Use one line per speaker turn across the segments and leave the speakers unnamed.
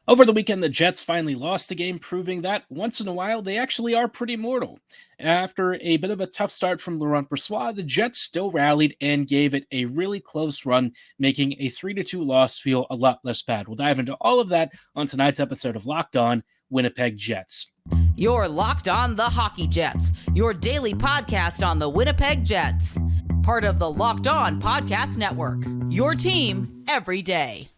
Over the weekend, the Jets finally lost a game, proving that once in a while they actually are pretty mortal. After a bit of a tough start from Laurent Brossoit, the Jets still rallied and gave it a really close run, making a 3-2 loss feel a lot less bad. We'll dive into all of that on tonight's episode of Locked On Winnipeg Jets.
You're Locked On the Hockey Jets, your daily podcast on the Winnipeg Jets. Part of the Locked On Podcast Network, your team every day.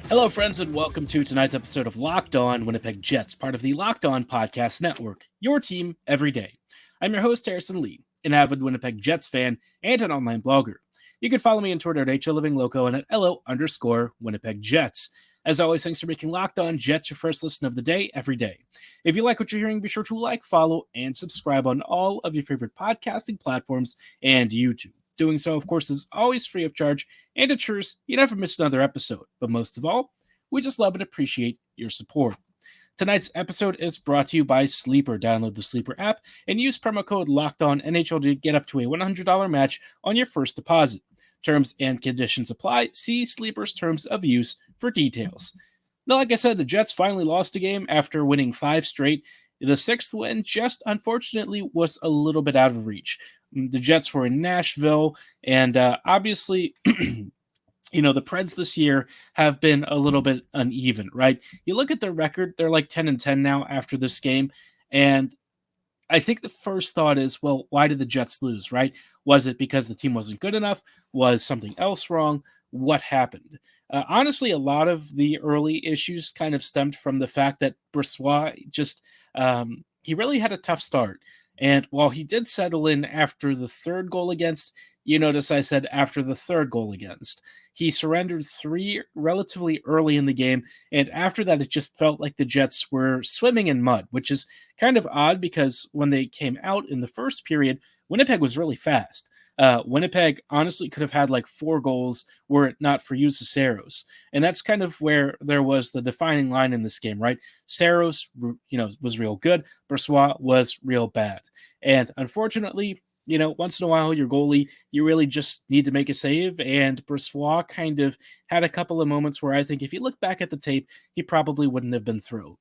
Hello, friends, and welcome to tonight's episode of Locked On Winnipeg Jets, part of the Locked On Podcast Network, your team every day. I'm your host, Harrison Lee, an avid Winnipeg Jets fan and an online blogger. You can follow me on Twitter at HLivingLoco and at LO_Winnipeg Jets. As always, thanks for making Locked On Jets your first listen of the day every day. If you like what you're hearing, be sure to like, follow, and subscribe on all of your favorite podcasting platforms and YouTube. Doing so, of course, is always free of charge, and ensures you never miss another episode. But most of all, we just love and appreciate your support. Tonight's episode is brought to you by Sleeper. Download the Sleeper app and use promo code LOCKEDONNHL to get up to a $100 match on your first deposit. Terms and conditions apply. See Sleeper's terms of use for details. Now, like I said, the Jets finally lost a game after winning 5 straight. The 6th win just unfortunately was a little bit out of reach. The Jets were in Nashville, and obviously, the Preds this year have been a little bit uneven, right? You look at their record, they're like 10-10 now after this game, and I think the first thought is, well, why did the Jets lose, right? Was it because the team wasn't good enough? Was something else wrong? What happened? Honestly, a lot of the early issues kind of stemmed from the fact that Brossoit just, he really had a tough start. And while he did settle in after the third goal against, you notice I said after the third goal against, he surrendered 3 relatively early in the game. And after that, it just felt like the Jets were swimming in mud, which is kind of odd because when they came out in the first period, Winnipeg was really fast. Winnipeg honestly could have had like 4 goals were it not for Jussi Saros. And that's kind of where there was the defining line in this game, right? Saros, was real good. Brossoit was real bad. And unfortunately, once in a while, your goalie, you really just need to make a save. And Brossoit kind of had a couple of moments where I think if you look back at the tape, he probably wouldn't have been through.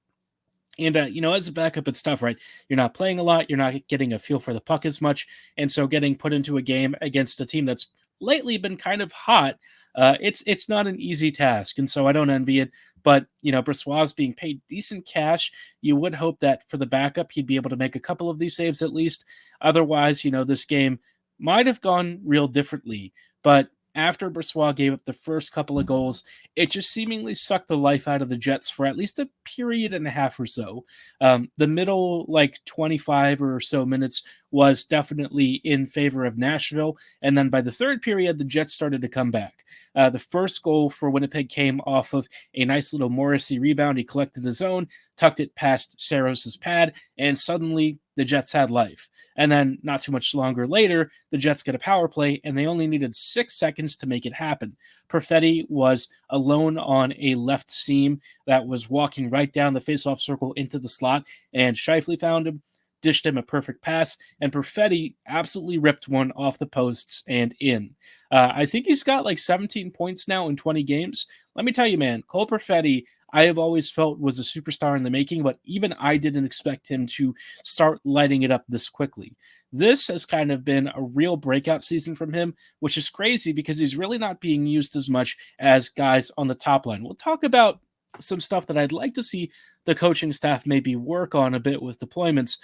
And, as a backup, it's tough, right? You're not playing a lot. You're not getting a feel for the puck as much. And so getting put into a game against a team that's lately been kind of hot, it's not an easy task. And so I don't envy it. But, Brossoit's being paid decent cash. You would hope that for the backup, he'd be able to make a couple of these saves at least. Otherwise, this game might have gone real differently. But after Brossoit gave up the first couple of goals, it just seemingly sucked the life out of the Jets for at least a period and a half or so. The middle, 25 or so minutes was definitely in favor of Nashville. And then by the third period, the Jets started to come back. The first goal for Winnipeg came off of a nice little Morrissey rebound. He collected his own, tucked it past Saros's pad, and suddenly the Jets had life. And then not too much longer later, the Jets get a power play, and they only needed 6 seconds to make it happen. Perfetti was alone on a left seam that was walking right down the faceoff circle into the slot, and Scheifele found him, dished him a perfect pass, and Perfetti absolutely ripped one off the posts and in. I think he's got 17 points now in 20 games. Let me tell you, man, Cole Perfetti, I have always felt was a superstar in the making, but even I didn't expect him to start lighting it up this quickly. This has kind of been a real breakout season from him, which is crazy because he's really not being used as much as guys on the top line. We'll talk about some stuff that I'd like to see the coaching staff maybe work on a bit with deployments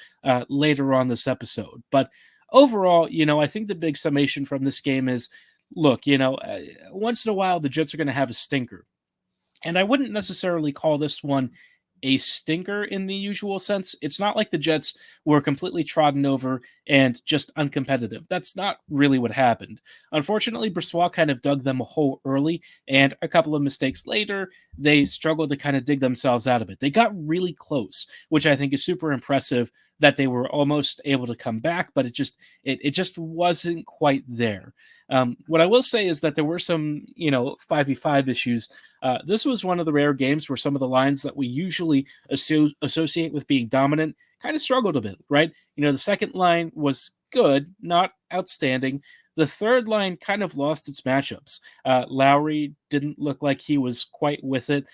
later on this episode. But overall, I think the big summation from this game is, look, once in a while, the Jets are going to have a stinker. And I wouldn't necessarily call this one a stinker in the usual sense. It's not like the Jets were completely trodden over and just uncompetitive. That's not really what happened. Unfortunately, Brossoit kind of dug them a hole early, and a couple of mistakes later, they struggled to kind of dig themselves out of it. They got really close, which I think is super impressive that they were almost able to come back, but it just wasn't quite there. What I will say is that there were some, 5v5 issues. This was one of the rare games where some of the lines that we usually associate with being dominant kind of struggled a bit, right? The second line was good, not outstanding. The third line kind of lost its matchups. Lowry didn't look like he was quite with it.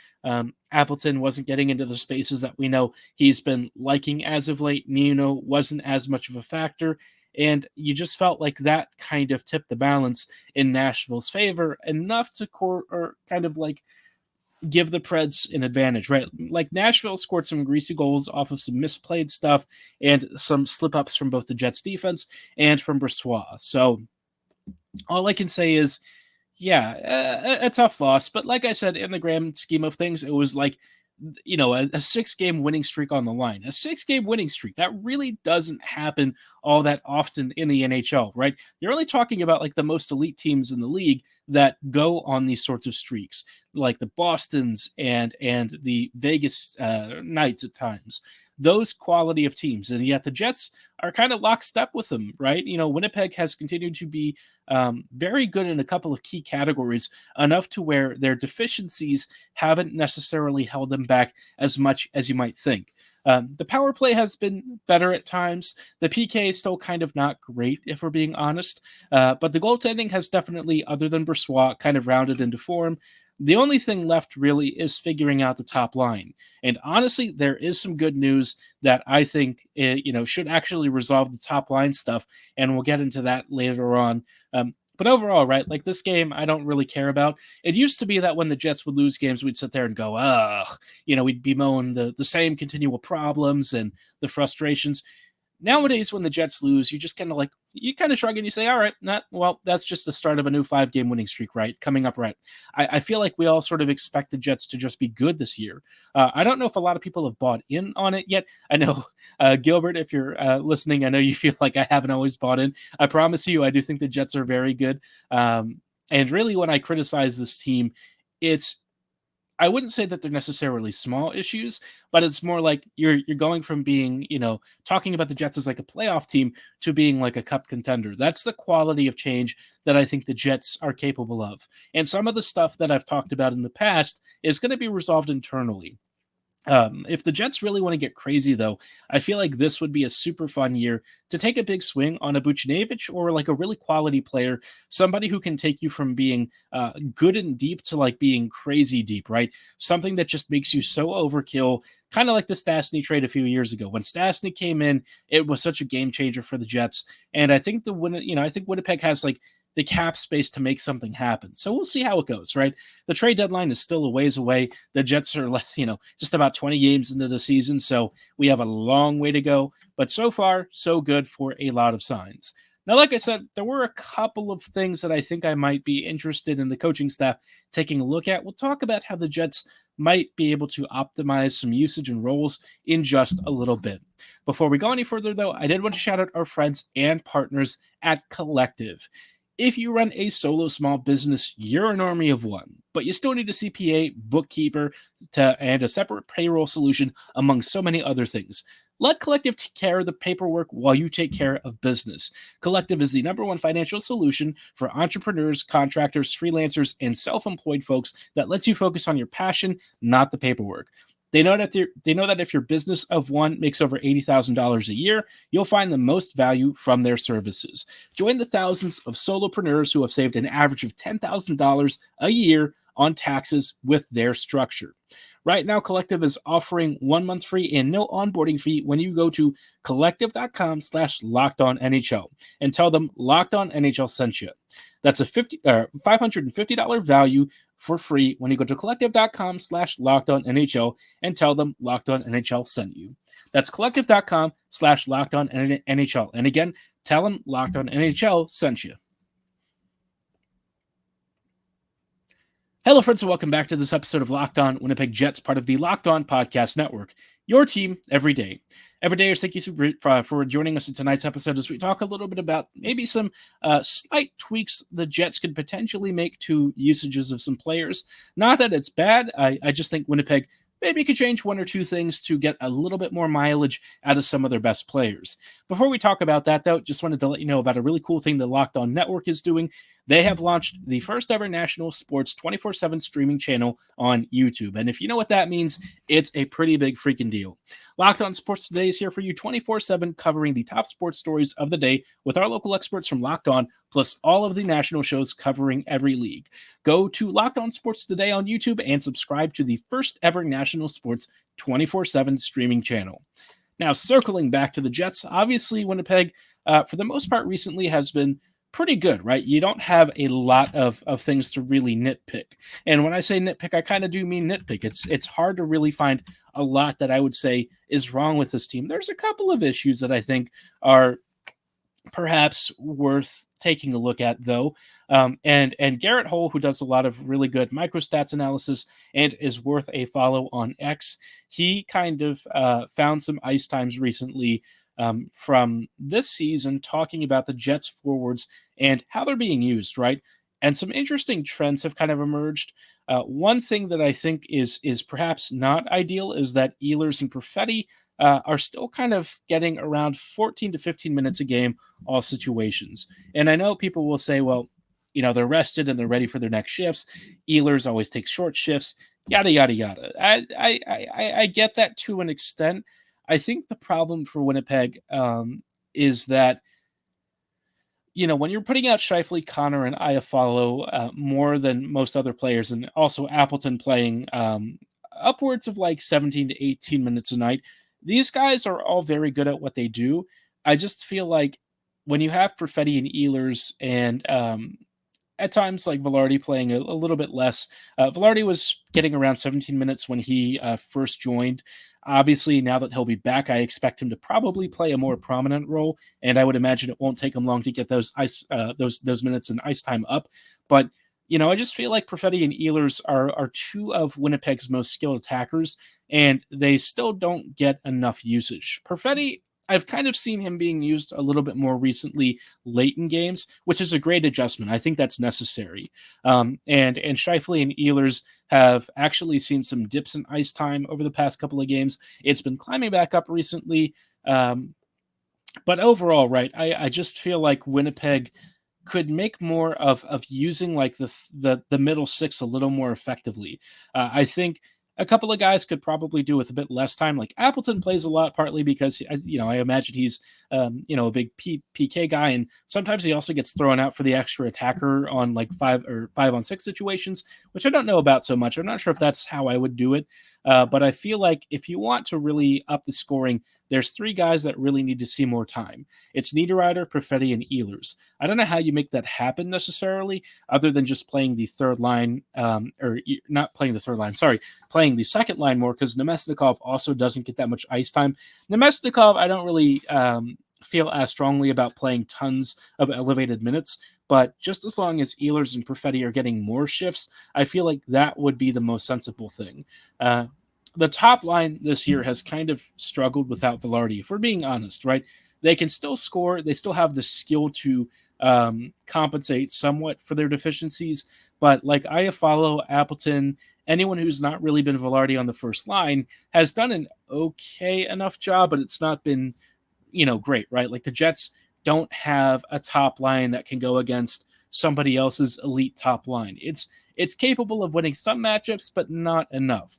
Appleton wasn't getting into the spaces that we know he's been liking as of late. Nino wasn't as much of a factor. And you just felt like that kind of tipped the balance in Nashville's favor enough to kind of like give the Preds an advantage, right? Like Nashville scored some greasy goals off of some misplayed stuff and some slip-ups from both the Jets defense and from Brossoit. So all I can say is, yeah, a tough loss. But like I said, in the grand scheme of things, it was like, a 6-game winning streak on the line. A 6-game winning streak, that really doesn't happen all that often in the NHL, right? You're only talking about like the most elite teams in the league that go on these sorts of streaks, like the Bostons and the Vegas Knights at times. Those quality of teams, and yet the Jets are kind of lockstep with them, right? Winnipeg has continued to be very good in a couple of key categories, enough to where their deficiencies haven't necessarily held them back as much as you might think. The power play has been better at times. The PK is still kind of not great, if we're being honest. But the goaltending has definitely, other than Brossoit, kind of rounded into form. The only thing left really is figuring out the top line. And honestly, there is some good news that I think should actually resolve the top line stuff, and we'll get into that later on. But overall, right, like this game, I don't really care about. It used to be that when the Jets would lose games, we'd sit there and go, ugh, we'd bemoan the same continual problems and the frustrations. Nowadays, when the Jets lose, you just kind of shrug and you say, all right, that's just the start of a new 5-game winning streak, right? Coming up, right? I feel like we all sort of expect the Jets to just be good this year. I don't know if a lot of people have bought in on it yet. I know, Gilbert, if you're listening, I know you feel like I haven't always bought in. I promise you, I do think the Jets are very good. And really, when I criticize this team, I wouldn't say that they're necessarily small issues, but it's more like you're going from being, talking about the Jets as like a playoff team to being like a cup contender. That's the quality of change that I think the Jets are capable of. And some of the stuff that I've talked about in the past is going to be resolved internally. If the Jets really want to get crazy, though, I feel like this would be a super fun year to take a big swing on a Buchnevich or like a really quality player, somebody who can take you from being good and deep to like being crazy deep, right? Something that just makes you so overkill, kind of like the Stastny trade a few years ago. When Stastny came in, it was such a game changer for the Jets, and I think Winnipeg has like the cap space to make something happen. So we'll see how it goes, right? The trade deadline is still a ways away. The Jets are just about 20 games into the season, so we have a long way to go. But so far, so good for a lot of signs. Now, like I said, there were a couple of things that I think I might be interested in the coaching staff taking a look at. We'll talk about how the Jets might be able to optimize some usage and roles in just a little bit. Before we go any further, though, I did want to shout out our friends and partners at Collective. If you run a solo small business, you're an army of one, but you still need a CPA, bookkeeper, and a separate payroll solution, among so many other things. Let Collective take care of the paperwork while you take care of business. Collective is the #1 financial solution for entrepreneurs, contractors, freelancers, and self-employed folks that lets you focus on your passion, not the paperwork. They know that if your business of one makes over $80,000 a year, you'll find the most value from their services. Join the thousands of solopreneurs who have saved an average of $10,000 a year on taxes with their structure. Right now, Collective is offering 1 month free and no onboarding fee when you go to collective.com/LockedOnNHL and tell them Locked On NHL sent you. That's a $550 value for free when you go to collective.com/LockedOnNHL and tell them Locked On NHL sent you. That's collective.com/LockedOnNHL. And again, tell them Locked On NHL sent you. Hello, friends, and welcome back to this episode of Locked On Winnipeg Jets, part of the Locked On Podcast Network. Your team every day. Every day, thank you for joining us in tonight's episode as we talk a little bit about maybe some slight tweaks the Jets could potentially make to usages of some players. Not that it's bad. I just think Winnipeg maybe you could change one or two things to get a little bit more mileage out of some of their best players. Before we talk about that, though, just wanted to let you know about a really cool thing the Locked On Network is doing. They have launched the first ever national sports 24/7 streaming channel on YouTube. And if you know what that means, it's a pretty big freaking deal. Locked On Sports Today is here for you 24/7, covering the top sports stories of the day with our local experts from Locked On, plus all of the national shows covering every league. Go to Locked On Sports Today on YouTube and subscribe to the first ever national sports 24/7 streaming channel. Now, circling back to the Jets, obviously Winnipeg, for the most part recently, has been pretty good, right? You don't have a lot of things to really nitpick. And when I say nitpick, I kind of do mean nitpick. It's hard to really find a lot that I would say is wrong with this team. There's a couple of issues that I think are perhaps worth taking a look at, though. And Garrett Hull, who does a lot of really good microstats analysis and is worth a follow on X, he kind of found some ice times recently from this season, talking about the Jets forwards and how they're being used, right? And some interesting trends have kind of emerged. One thing that I think is perhaps not ideal is that Ehlers and Perfetti are still kind of getting around 14 to 15 minutes a game, all situations. And I know people will say, well, they're rested and they're ready for their next shifts. Ehlers always takes short shifts, yada, yada, yada. I get that to an extent. I think the problem for Winnipeg is that, when you're putting out Scheifele, Connor, and Iafallo more than most other players, and also Appleton playing upwards of like 17 to 18 minutes a night, these guys are all very good at what they do. I just feel like when you have Perfetti and Ehlers and at times like Velarde playing a little bit less, Velarde was getting around 17 minutes when he first joined. Obviously, now that he'll be back, I expect him to probably play a more prominent role, and I would imagine it won't take him long to get those those minutes and ice time up. But I just feel like Perfetti and Ehlers are two of Winnipeg's most skilled attackers, and they still don't get enough usage. Perfetti, I've kind of seen him being used a little bit more recently late in games, which is a great adjustment. I think that's necessary. And Scheifele and Ehlers have actually seen some dips in ice time over the past couple of games. It's been climbing back up recently. But overall, right, I just feel like Winnipeg could make more of using like the middle six a little more effectively. I think a couple of guys could probably do with a bit less time. Like Appleton plays a lot, partly because I imagine he's a big PK guy, and sometimes he also gets thrown out for the extra attacker on like 5-on-6 situations, which I don't know about so much. I'm not sure if that's how I would do it, but I feel like if you want to really up the scoring, there's three guys that really need to see more time. It's Niederreiter, Perfetti, and Ehlers. I don't know how you make that happen necessarily, other than just playing the third line, or not playing the third line, sorry, playing the second line more, because Nemesnikov also doesn't get that much ice time. Nemesnikov, I don't really feel as strongly about playing tons of elevated minutes, but just as long as Ehlers and Perfetti are getting more shifts, I feel like that would be the most sensible thing. The top line this year has kind of struggled without Velarde, if we're being honest, right? They can still score. They still have the skill to compensate somewhat for their deficiencies. But like Iafallo, Appleton, anyone who's not really been Velarde on the first line has done an okay enough job, but it's not been, great, right? Like the Jets don't have a top line that can go against somebody else's elite top line. It's capable of winning some matchups, but not enough.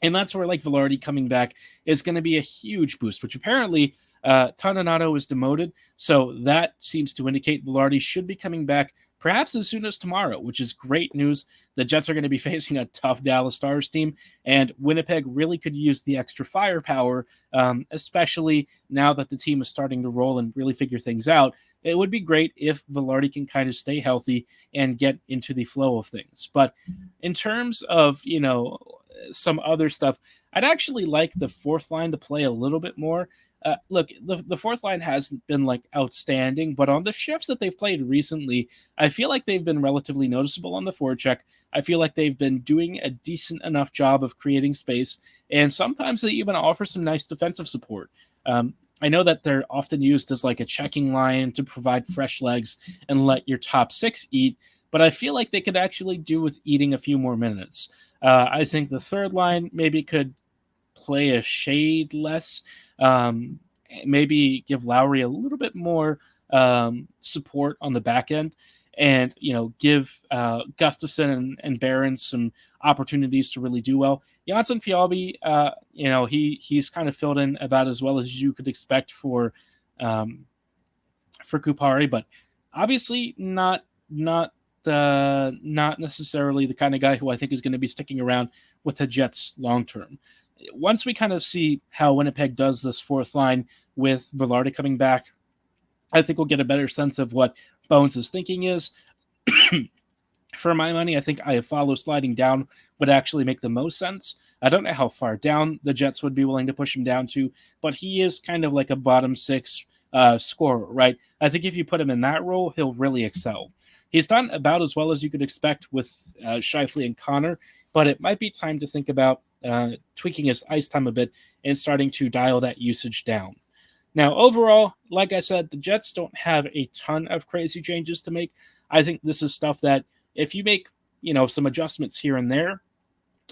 And that's where like Velarde coming back is going to be a huge boost, which apparently Toninato is demoted. So that seems to indicate Velarde should be coming back perhaps as soon as tomorrow, which is great news. The Jets are going to be facing a tough Dallas Stars team, and Winnipeg really could use the extra firepower, especially now that the team is starting to roll and really figure things out. It would be great if Velarde can kind of stay healthy and get into the flow of things. But in terms of, some other stuff, I'd actually like the fourth line to play a little bit more. Look, the fourth line hasn't been like outstanding, but on the shifts that they've played recently, I feel like they've been relatively noticeable on the forecheck. I feel like they've been doing a decent enough job of creating space, and sometimes they even offer some nice defensive support. I know that they're often used as like a checking line to provide fresh legs and let your top six eat, but I feel like they could actually do with eating a few more minutes. I think the third line maybe could play a shade less. Um, Maybe give Lowry a little bit more support on the back end, and give Gustafson and Barron some opportunities to really do well. Janssen Fialbi, he's kind of filled in about as well as you could expect um, for Kupari, but obviously not necessarily the kind of guy who I think is going to be sticking around with the Jets long term. Once we kind of see how Winnipeg does this fourth line with Velarde coming back, I think we'll get a better sense of what Bones' thinking is. For my money, I think Iafallo sliding down would actually make the most sense. I don't know how far down the Jets would be willing to push him down to, but he is kind of like a bottom six scorer, right? I think if you put him in that role, he'll really excel. He's done about as well as you could expect with Scheifele and Connor, but it might be time to think about tweaking his ice time a bit and starting to dial that usage down. Now, overall, like I said, the Jets don't have a ton of crazy changes to make. I think this is stuff that if you make, some adjustments here and there,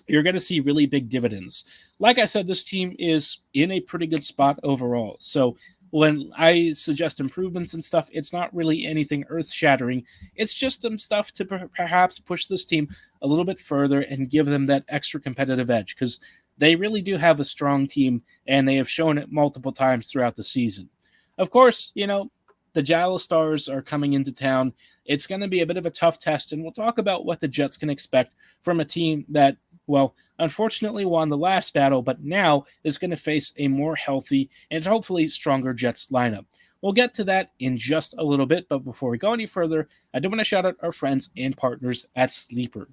you're going to see really big dividends. Like I said, this team is in a pretty good spot overall. So when I suggest improvements and stuff, it's not really anything earth-shattering. It's just some stuff to perhaps push this team a little bit further and give them that extra competitive edge, because they really do have a strong team, and they have shown it multiple times throughout the season. Of course, the Dallas Stars are coming into town. It's going to be a bit of a tough test, and we'll talk about what the Jets can expect from a team that, well, unfortunately won the last battle, but now is going to face a more healthy and hopefully stronger Jets lineup. We'll get to that in just a little bit, but before we go any further, I do want to shout out our friends and partners at Sleeper.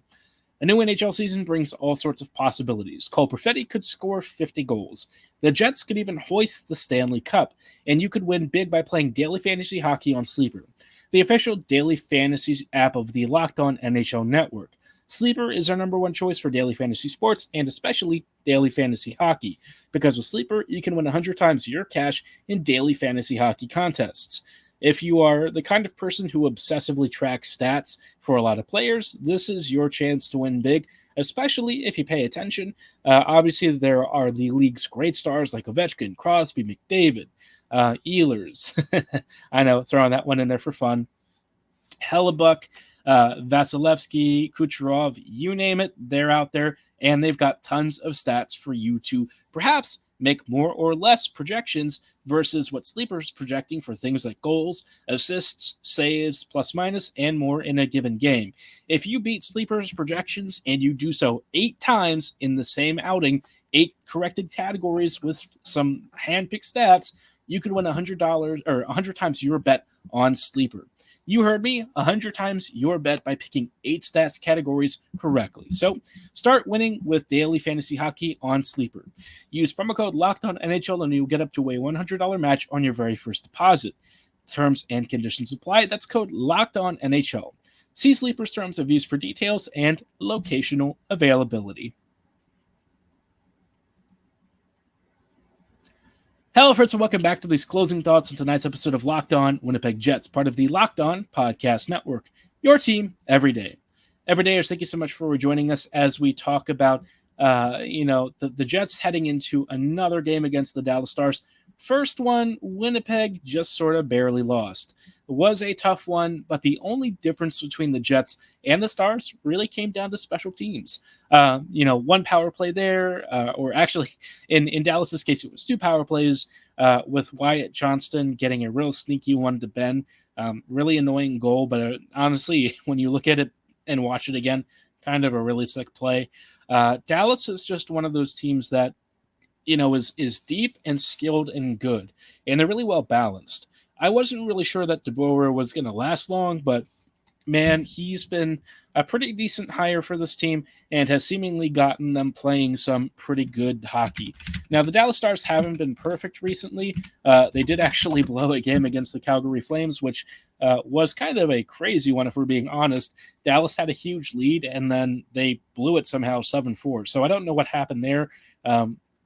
A new NHL season brings all sorts of possibilities. Cole Perfetti could score 50 goals. The Jets could even hoist the Stanley Cup, and you could win big by playing daily fantasy hockey on Sleeper, the official daily fantasy app of the Locked On NHL Network. Sleeper is our number one choice for daily fantasy sports, and especially daily fantasy hockey, because with Sleeper, you can win 100 times your cash in daily fantasy hockey contests. If you are the kind of person who obsessively tracks stats for a lot of players, this is your chance to win big, especially if you pay attention. Obviously, there are the league's great stars like Ovechkin, Crosby, McDavid, Ehlers. I know, throwing that one in there for fun. Hellebuck, Vasilevsky, Kucherov, you name it, they're out there, and they've got tons of stats for you to perhaps make more or less projections versus what Sleeper's projecting for things like goals, assists, saves, plus minus, and more in a given game. If you beat Sleeper's projections and you do so 8 times in the same outing, 8 corrected categories with some hand-picked stats, you could win $100 or 100 times your bet on Sleeper. You heard me, 100 times your bet by picking 8 stats categories correctly. So start winning with daily fantasy hockey on Sleeper. Use promo code LOCKEDONNHL and you'll get up to a $100 match on your very first deposit. Terms and conditions apply. That's code LOCKEDONNHL. See Sleeper's terms of use for details and locational availability. Hello, friends, and welcome back to these closing thoughts on tonight's episode of Locked On Winnipeg Jets, part of the Locked On Podcast Network. Your team every day. Everydayers, thank you so much for joining us as we talk about, the Jets heading into another game against the Dallas Stars. First one, Winnipeg just sort of barely lost. It was a tough one, but the only difference between the Jets and the Stars really came down to special teams. One power play there, or actually in Dallas's case, it was 2 power plays with Wyatt Johnston getting a real sneaky one to Ben. Really annoying goal, but honestly, when you look at it and watch it again, kind of a really sick play. Dallas is just one of those teams that, is deep and skilled and good, and they're really well balanced. I wasn't really sure that DeBoer was going to last long, but man, he's been a pretty decent hire for this team and has seemingly gotten them playing some pretty good hockey. Now, the Dallas Stars haven't been perfect recently. They did actually blow a game against the Calgary Flames, which was kind of a crazy one, if we're being honest. Dallas had a huge lead, and then they blew it somehow 7-4. So I don't know what happened there.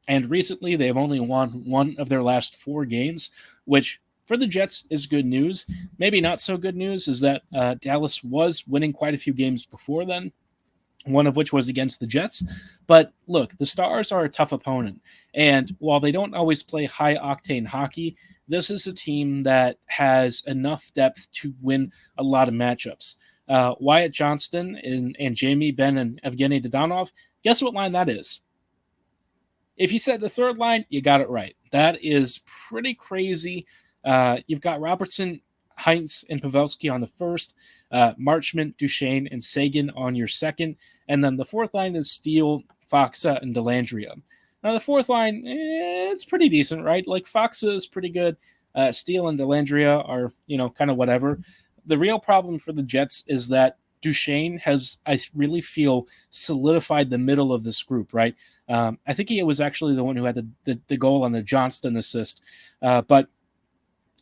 And recently, they've only won 1 of their last 4 games, which for the Jets is good news. Maybe not so good news is that Dallas was winning quite a few games before then. one of which was against the Jets. But look, the Stars are a tough opponent. And while they don't always play high-octane hockey, this is a team that has enough depth to win a lot of matchups. Wyatt Johnston and Jamie Benn and Evgeny Dodonov, guess what line that is? If you said the third line, you got it right. That is pretty crazy. You've got Robertson, Heinz, and Pavelski on the first, Marchment, Duchesne, and Sagan on your second, and then the fourth line is Steele, Foxa, and Dellandrea. Now, the fourth line, it's pretty decent, right? Like, Foxa is pretty good. Steele and Dellandrea are, kind of whatever. The real problem for the Jets is that Duchesne has, I really feel, solidified the middle of this group, right? I think he was actually the one who had the goal on the Johnston assist. But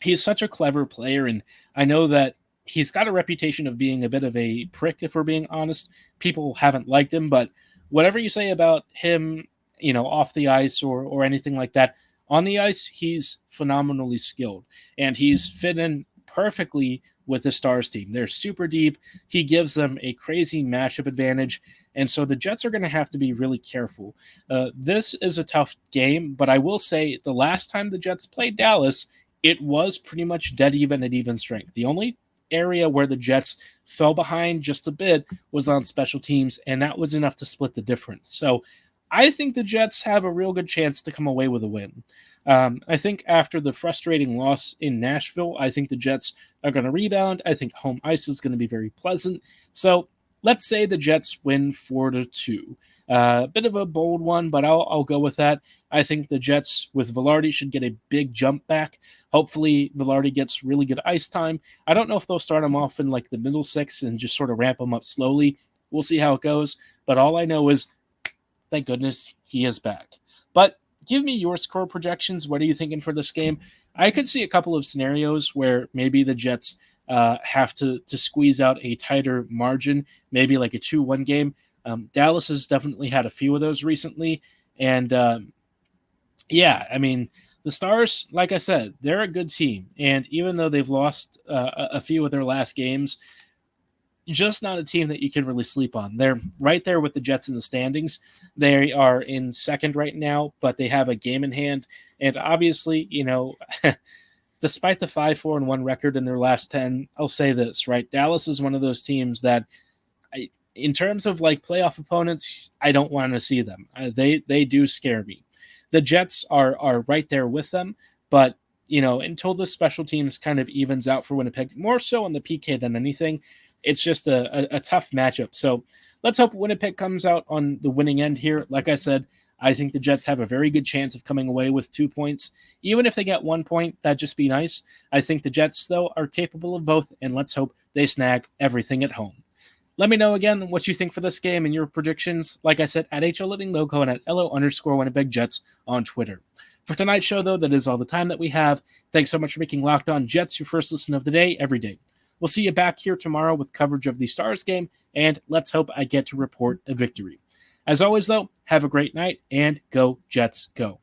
he's such a clever player, and I know that he's got a reputation of being a bit of a prick, if we're being honest. People haven't liked him, but whatever you say about him, off the ice or anything like that, on the ice, he's phenomenally skilled, and he's fit in perfectly with the Stars team. They're super deep. He gives them a crazy matchup advantage, and so the Jets are going to have to be really careful. This is a tough game, but I will say the last time the Jets played Dallas, it was pretty much dead even at even strength. The only area where the Jets fell behind just a bit was on special teams, and that was enough to split the difference. So I think the Jets have a real good chance to come away with a win. I think after the frustrating loss in Nashville, I think the Jets are going to rebound. I think home ice is going to be very pleasant. So let's say the Jets win 4-2. Bit of a bold one, but I'll go with that. I think the Jets with Velarde should get a big jump back. Hopefully, Velarde gets really good ice time. I don't know if they'll start him off in like the middle six and just sort of ramp him up slowly. We'll see how it goes. But all I know is, thank goodness he is back. But give me your score projections. What are you thinking for this game? I could see a couple of scenarios where maybe the Jets have to squeeze out a tighter margin, maybe like a 2-1 game. Dallas has definitely had a few of those recently. And the Stars, like I said, they're a good team. And even though they've lost a few of their last games, just not a team that you can really sleep on. They're right there with the Jets in the standings. They are in second right now, but they have a game in hand. And obviously, despite the 5-4-1 record in their last 10, I'll say this, right? Dallas is one of those teams that, in terms of like playoff opponents, I don't want to see them. They do scare me. The Jets are right there with them, but until the special teams kind of evens out for Winnipeg, more so on the PK than anything, it's just a tough matchup. So let's hope Winnipeg comes out on the winning end here. Like I said, I think the Jets have a very good chance of coming away with 2 points. Even if they get 1 point, that'd just be nice. I think the Jets, though, are capable of both, and let's hope they snag everything at home. Let me know again what you think for this game and your predictions. Like I said, at HLivingLoco and at LO_Winnipeg Jets on Twitter. For tonight's show, though, that is all the time that we have. Thanks so much for making Locked On Jets your first listen of the day every day. We'll see you back here tomorrow with coverage of the Stars game, and let's hope I get to report a victory. As always, though, have a great night, and go Jets, go.